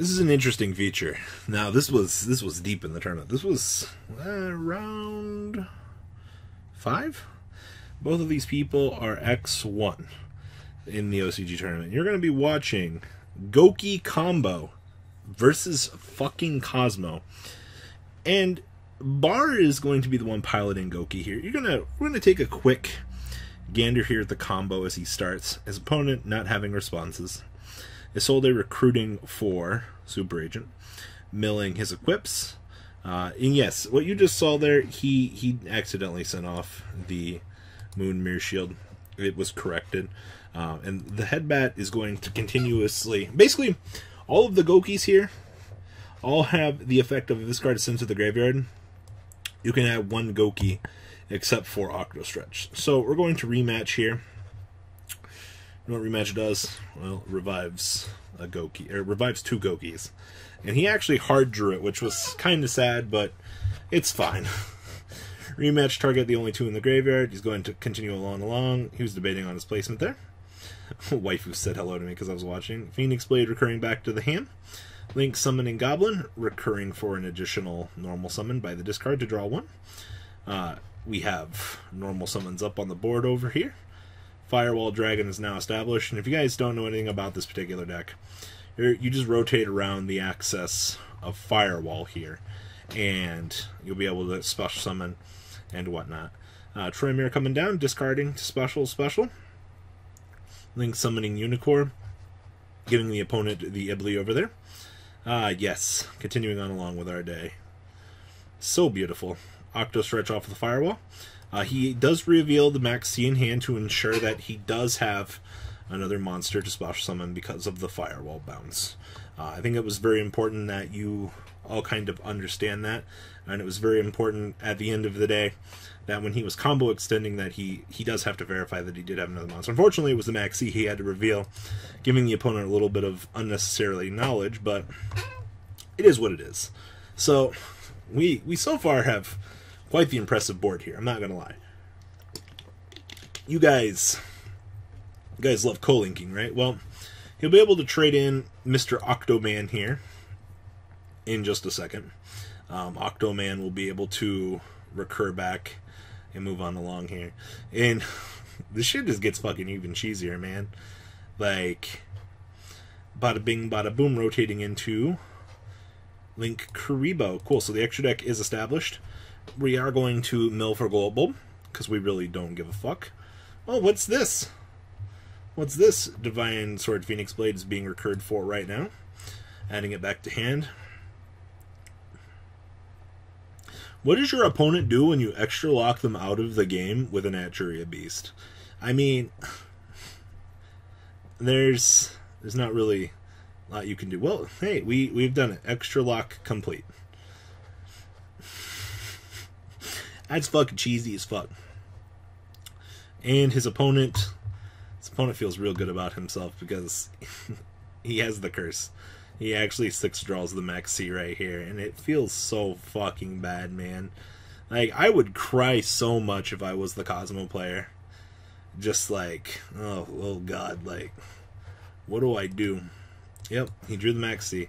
This is an interesting feature. Now, this was deep in the tournament. This was round 5. Both of these people are X1 in the OCG tournament. You're going to be watching Gouki combo versus fucking Kozmo. And Bar is going to be the one piloting Gouki here. We're gonna take a quick gander here at the combo as he starts. His opponent not having responses. Isolde recruiting for Super Agent, milling his equips. And yes, what you just saw there, he accidentally sent off the Moon Mirror Shield. It was corrected. And the Headbat is going to continuously... Basically, all of the Goukis here all have the effect of if this card is sent to the graveyard, you can add one Gouki except for Octo Stretch. So we're going to rematch here. You know what rematch does? Well, it revives a Gouki, or revives 2 Goukis. And he actually hard drew it, which was kind of sad, but it's fine. Rematch, target the only 2 in the graveyard. He's going to continue along. He was debating on his placement there. Waifu said hello to me because I was watching. Phoenix Blade recurring back to the hand. Link summoning Goblin, recurring for an additional normal summon by the discard to draw 1. We have normal summons up on the board over here. Firewall Dragon is now established, and if you guys don't know anything about this particular deck, you just rotate around the axis of Firewall here, and you'll be able to special summon and whatnot. Troy Mirror coming down, discarding to special. Link summoning Unicorn, giving the opponent the Ibly over there. Yes, continuing on along with our day. So beautiful. Octo Stretch off of the Firewall. He does reveal the Max C in hand to ensure that he does have another monster to special summon because of the Firewall bounce. I think it was very important that you all kind of understand that, and it was very important at the end of the day that when he was combo extending that he does have to verify that he did have another monster. Unfortunately, it was the Max C he had to reveal, giving the opponent a little bit of unnecessarily knowledge, but it is what it is. So we so far have quite the impressive board here, I'm not gonna lie. You guys love co-linking, right? Well, he'll be able to trade in Mr. Octoman here in just a second. Octoman will be able to recur back and move on along here. And this shit just gets fucking even cheesier, man. Like, bada bing, bada boom, rotating into Link Karibo. Cool, so the extra deck is established. We are going to mill for Global, because we really don't give a fuck. Oh, what's this? What's this? Divine Sword Phoenix Blade is being recurred for right now. Adding it back to hand. What does your opponent do when you extra lock them out of the game with an Aturia Beast? I mean, there's not really a lot you can do. Well, hey, we've done it. Extra lock complete. That's fucking cheesy as fuck. And his opponent feels real good about himself because he has the curse. He actually 6 draws the Max C right here, and it feels so fucking bad, man. Like, I would cry so much if I was the Kozmo player. Just like, oh god, like, what do I do? Yep, he drew the Max C.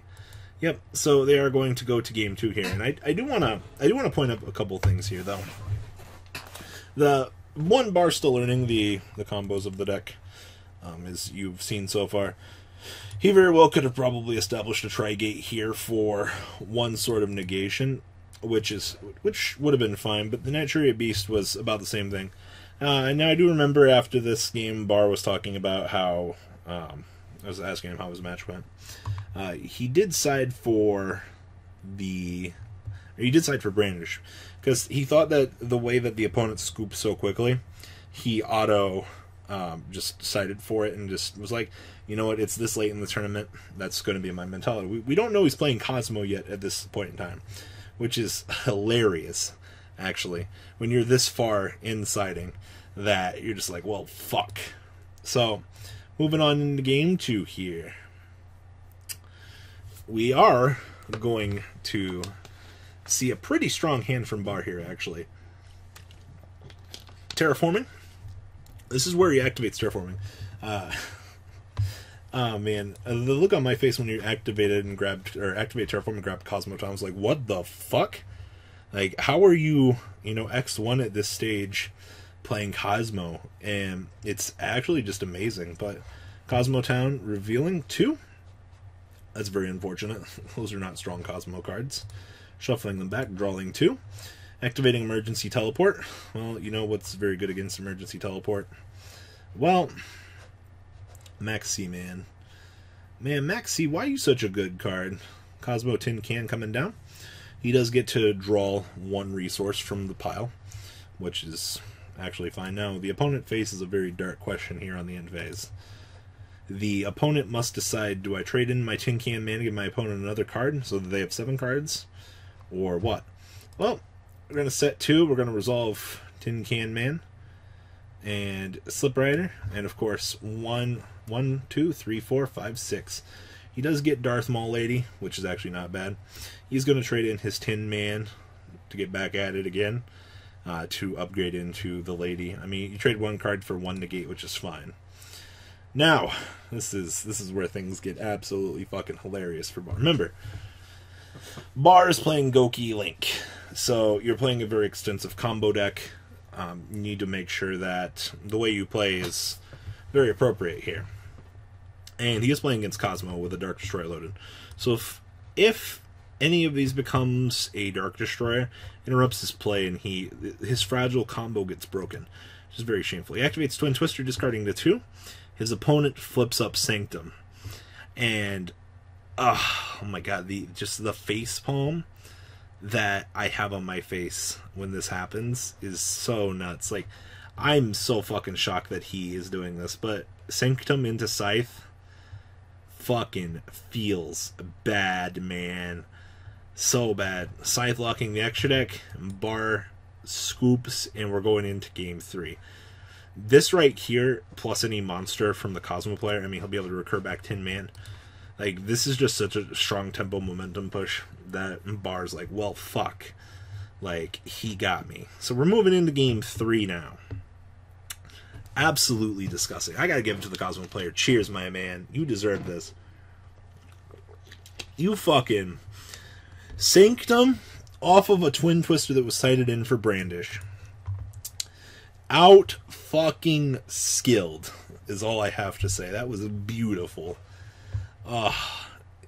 Yep, so they are going to go to game 2 here, and I do want to point up a couple things here, though. The one Bar still learning the combos of the deck, as you've seen so far. He very well could have probably established a Trigate here for one sort of negation, which would have been fine, but the Naturia Beast was about the same thing. And now I do remember after this game, Bar was talking about how, I was asking him how his match went. He did side for Brandish, because he thought that the way that the opponent scooped so quickly, he auto just sided for it and just was like, you know what, it's this late in the tournament, that's going to be my mentality. We don't know he's playing Kozmo yet at this point in time, which is hilarious, actually, when you're this far in siding that you're just like, well, fuck. So, moving on into game 2 here. We are going to see a pretty strong hand from Bar here, actually. Terraforming. This is where he activates Terraforming. Oh man, the look on my face when you activated and grabbed, or activate Terraform and grabbed Kozmo Town was like, what the fuck? Like, how are you, X1 at this stage playing Kozmo? And it's actually just amazing. But Kozmo Town revealing 2. That's very unfortunate. Those are not strong Kozmo cards. Shuffling them back, drawing 2. Activating Emergency Teleport. Well, you know what's very good against Emergency Teleport? Well, Maxi, man. Man, Maxi, why are you such a good card? Kozmo Tin Can coming down. He does get to draw 1 resource from the pile, which is actually fine. Now, the opponent faces a very dark question here on the end phase. The opponent must decide, do I trade in my Tin Can Man and give my opponent another card so that they have 7 cards? Or what? Well, we're going to set 2. We're going to resolve Tin Can Man and Slip Rider. And, of course, 1, 2, 3, 4, 5, 6. He does get Darth Maul Lady, which is actually not bad. He's going to trade in his Tin Man to get back at it again, to upgrade into the Lady. I mean, you trade 1 card for 1 negate, which is fine. Now, this is where things get absolutely fucking hilarious for Bar. Remember, Bar is playing Gouki Link, so you're playing a very extensive combo deck. You need to make sure that the way you play is very appropriate here. And he is playing against Kozmo with a Dark Destroyer loaded. So if any of these becomes a Dark Destroyer, interrupts his play, and his fragile combo gets broken, which is very shameful. He activates Twin Twister, discarding the 2. His opponent flips up Sanctum. And, oh my god, just the face palm that I have on my face when this happens is so nuts. Like, I'm so fucking shocked that he is doing this, but Sanctum into Scythe fucking feels bad, man. So bad. Scythe locking the extra deck, Bar scoops, and we're going into game 3. This right here, plus any monster from the Kozmo player, I mean, he'll be able to recur back Tin Man. Like, this is just such a strong tempo momentum push that Bar's like, well, fuck. Like, he got me. So we're moving into game 3 now. Absolutely disgusting. I gotta give it to the Kozmo player. Cheers, my man. You deserve this. You fucking Sanctum off of a Twin Twister that was sighted in for Brandish. Out fucking skilled is all I have to say. That was beautiful.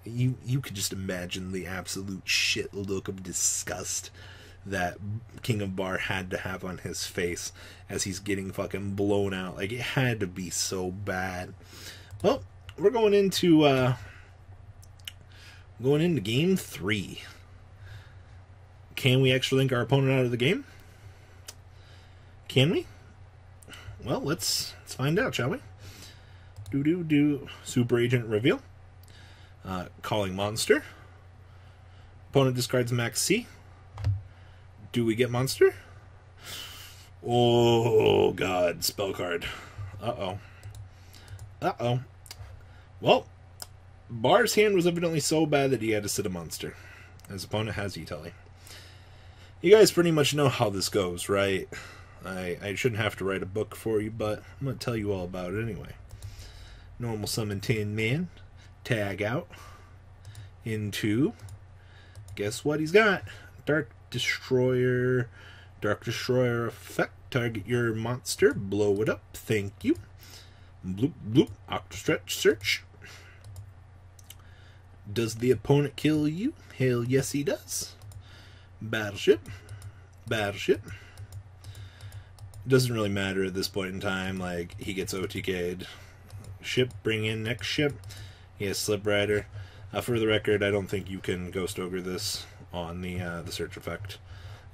You could just imagine the absolute shit look of disgust that King of Bar had to have on his face as he's getting fucking blown out. Like, it had to be so bad. Well, we're going into game 3. Can we actually link our opponent out of the game? Can we? Well, let's find out, shall we? Super Agent reveal. Calling monster. Opponent discards Max C. Do we get monster? Oh god, spell card. Uh-oh. Well, Bar's hand was evidently so bad that he had to sit a monster. His opponent has E-Telly. You guys pretty much know how this goes, right? I shouldn't have to write a book for you, but I'm going to tell you all about it anyway. Normal summon Tin Man. Tag out. Into. Guess what he's got? Dark Destroyer. Dark Destroyer effect. Target your monster. Blow it up. Thank you. Bloop, bloop. Octostretch search. Does the opponent kill you? Hell yes he does. Battleship. Battleship. Doesn't really matter at this point in time. Like, he gets OTK'd. Ship, bring in next ship. He has Slip Rider. For the record, I don't think you can Ghost Ogre this on the search effect.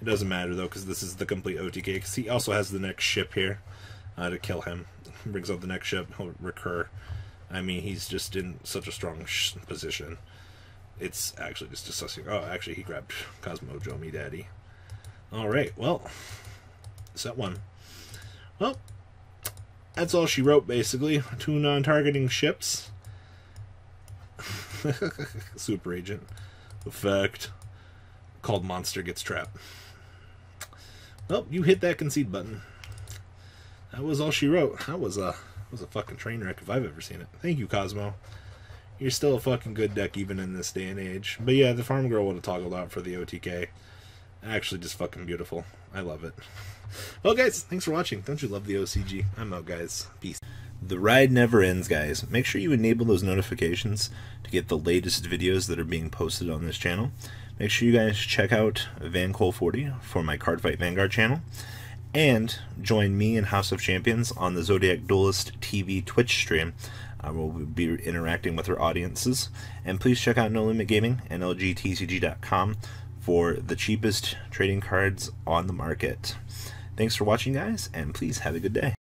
It doesn't matter, though, because this is the complete OTK. Because he also has the next ship here to kill him. Brings out the next ship. He'll recur. I mean, he's just in such a strong position. It's actually just disgusting. Oh, actually, he grabbed Kozmo Joe Me Daddy. Alright, well. Set 1. Well, that's all she wrote, basically. 2 non-targeting ships. Super Agent. Effect. Called Monster gets trapped. Well, you hit that concede button. That was all she wrote. That was was a fucking train wreck if I've ever seen it. Thank you, Kozmo. You're still a fucking good deck even in this day and age. But yeah, the Farm Girl would have toggled out for the OTK. Actually, just fucking beautiful. I love it. Well, guys, thanks for watching. Don't you love the OCG? I'm out, guys. Peace. The ride never ends, guys. Make sure you enable those notifications to get the latest videos that are being posted on this channel. Make sure you guys check out VanCole40 for my Cardfight Vanguard channel. And join me and House of Champions on the Zodiac Duelist TV Twitch stream. We'll be interacting with our audiences. And please check out No Limit Gaming and LGTCG.com for the cheapest trading cards on the market. Thanks for watching, guys, and please have a good day.